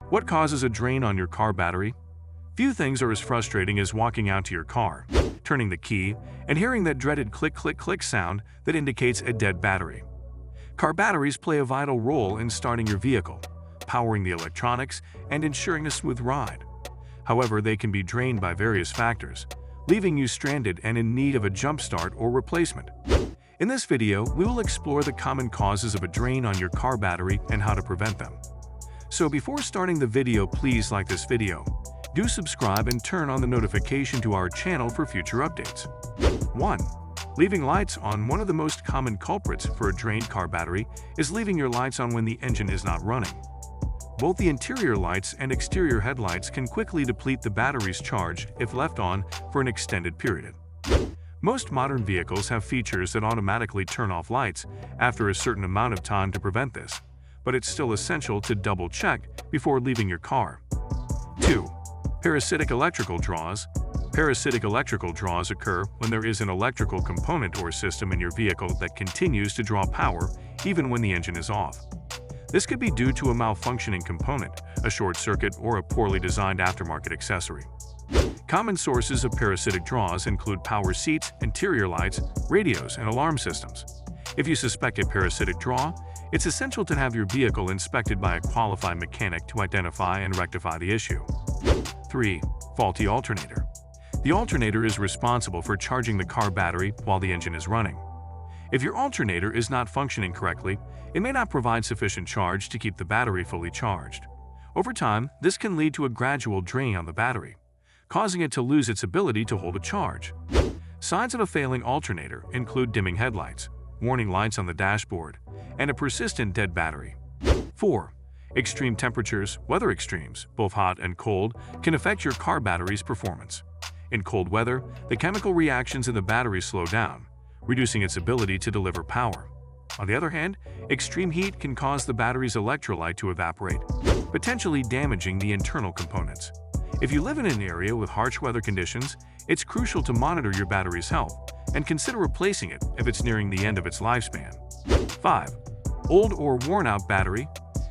What causes a drain on your car battery? Few things are as frustrating as walking out to your car, turning the key, and hearing that dreaded click-click-click sound that indicates a dead battery. Car batteries play a vital role in starting your vehicle, powering the electronics, and ensuring a smooth ride. However, they can be drained by various factors, leaving you stranded and in need of a jump start or replacement. In this video, we will explore the common causes of a drain on your car battery and how to prevent them. So before starting the video, please like this video, do subscribe and turn on the notification to our channel for future updates. 1. Leaving lights on. One of the most common culprits for a drained car battery is leaving your lights on when the engine is not running. Both the interior lights and exterior headlights can quickly deplete the battery's charge if left on for an extended period. Most modern vehicles have features that automatically turn off lights after a certain amount of time to prevent this, but it's still essential to double-check before leaving your car. 2. Parasitic electrical draws. Parasitic electrical draws occur when there is an electrical component or system in your vehicle that continues to draw power even when the engine is off. This could be due to a malfunctioning component, a short circuit, or a poorly designed aftermarket accessory. Common sources of parasitic draws include power seats, interior lights, radios, and alarm systems. If you suspect a parasitic draw, it's essential to have your vehicle inspected by a qualified mechanic to identify and rectify the issue. 3. Faulty alternator. The alternator is responsible for charging the car battery while the engine is running. If your alternator is not functioning correctly, it may not provide sufficient charge to keep the battery fully charged. Over time, this can lead to a gradual drain on the battery, causing it to lose its ability to hold a charge. Signs of a failing alternator include dimming headlights, warning lights on the dashboard, and a persistent dead battery. 4. Extreme temperatures. Weather extremes, both hot and cold, can affect your car battery's performance. In cold weather, the chemical reactions in the battery slow down, reducing its ability to deliver power. On the other hand, extreme heat can cause the battery's electrolyte to evaporate, potentially damaging the internal components. If you live in an area with harsh weather conditions, it's crucial to monitor your battery's health and consider replacing it if it's nearing the end of its lifespan. 5. Old or worn-out battery.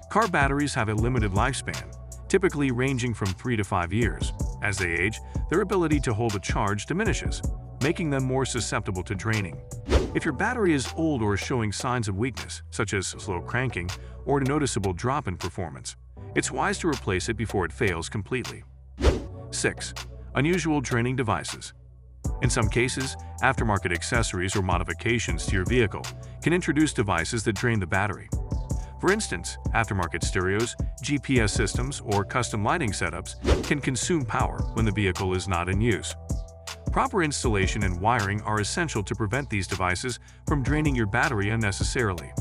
Car batteries have a limited lifespan, typically ranging from 3 to 5 years. As they age, their ability to hold a charge diminishes, making them more susceptible to draining. If your battery is old or showing signs of weakness, such as slow cranking or a noticeable drop in performance, it's wise to replace it before it fails completely. 6. Unusual draining devices. In some cases, aftermarket accessories or modifications to your vehicle can introduce devices that drain the battery. For instance, aftermarket stereos, GPS systems, or custom lighting setups can consume power when the vehicle is not in use. Proper installation and wiring are essential to prevent these devices from draining your battery unnecessarily.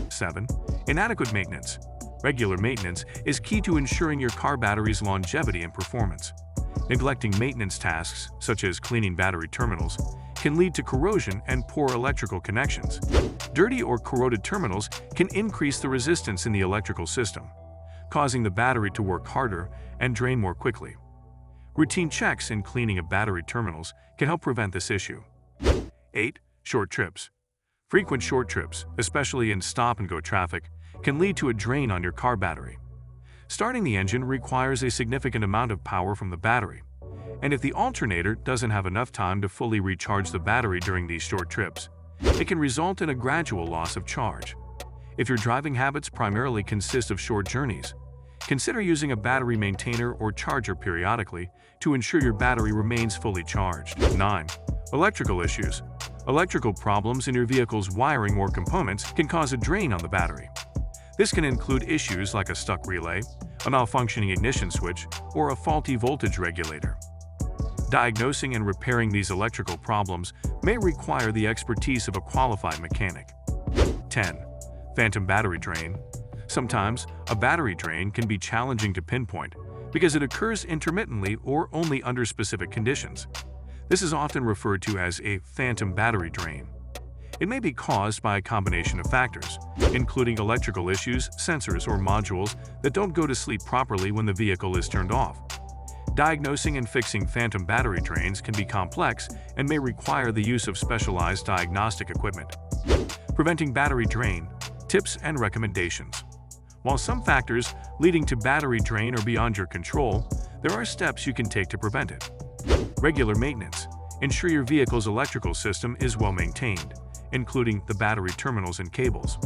7. Inadequate maintenance. Regular maintenance is key to ensuring your car battery's longevity and performance. Neglecting maintenance tasks, such as cleaning battery terminals, can lead to corrosion and poor electrical connections. Dirty or corroded terminals can increase the resistance in the electrical system, causing the battery to work harder and drain more quickly. Routine checks and cleaning of battery terminals can help prevent this issue. 8. Short trips. Frequent short trips, especially in stop-and-go traffic, can lead to a drain on your car battery. Starting the engine requires a significant amount of power from the battery, and if the alternator doesn't have enough time to fully recharge the battery during these short trips, it can result in a gradual loss of charge. If your driving habits primarily consist of short journeys, consider using a battery maintainer or charger periodically to ensure your battery remains fully charged. 9. Electrical issues. Electrical problems in your vehicle's wiring or components can cause a drain on the battery. This can include issues like a stuck relay, a malfunctioning ignition switch, or a faulty voltage regulator. Diagnosing and repairing these electrical problems may require the expertise of a qualified mechanic. 10. Phantom battery drain. Sometimes, a battery drain can be challenging to pinpoint because it occurs intermittently or only under specific conditions. This is often referred to as a phantom battery drain. It may be caused by a combination of factors, including electrical issues, sensors, or modules that don't go to sleep properly when the vehicle is turned off. Diagnosing and fixing phantom battery drains can be complex and may require the use of specialized diagnostic equipment. Preventing battery drain. Tips and recommendations. While some factors leading to battery drain are beyond your control, there are steps you can take to prevent it. Regular maintenance. Ensure your vehicle's electrical system is well maintained, including the battery terminals and cables.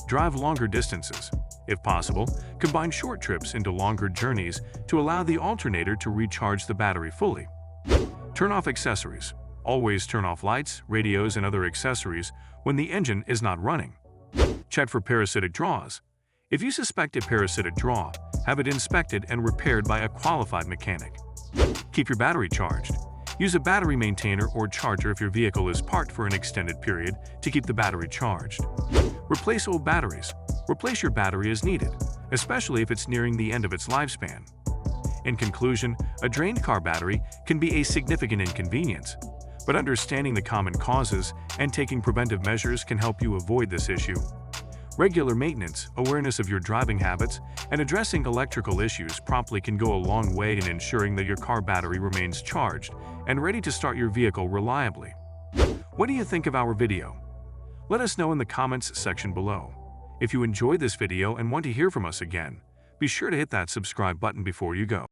Drive longer distances. If possible, combine short trips into longer journeys to allow the alternator to recharge the battery fully. Turn off accessories. Always turn off lights, radios, and other accessories when the engine is not running. Check for parasitic draws. If you suspect a parasitic draw, have it inspected and repaired by a qualified mechanic. Keep your battery charged. Use a battery maintainer or charger if your vehicle is parked for an extended period to keep the battery charged. Replace old batteries. Replace your battery as needed, especially if it's nearing the end of its lifespan. In conclusion, a drained car battery can be a significant inconvenience, but understanding the common causes and taking preventive measures can help you avoid this issue. Regular maintenance, awareness of your driving habits, and addressing electrical issues promptly can go a long way in ensuring that your car battery remains charged and ready to start your vehicle reliably. What do you think of our video? Let us know in the comments section below. If you enjoyed this video and want to hear from us again, be sure to hit that subscribe button before you go.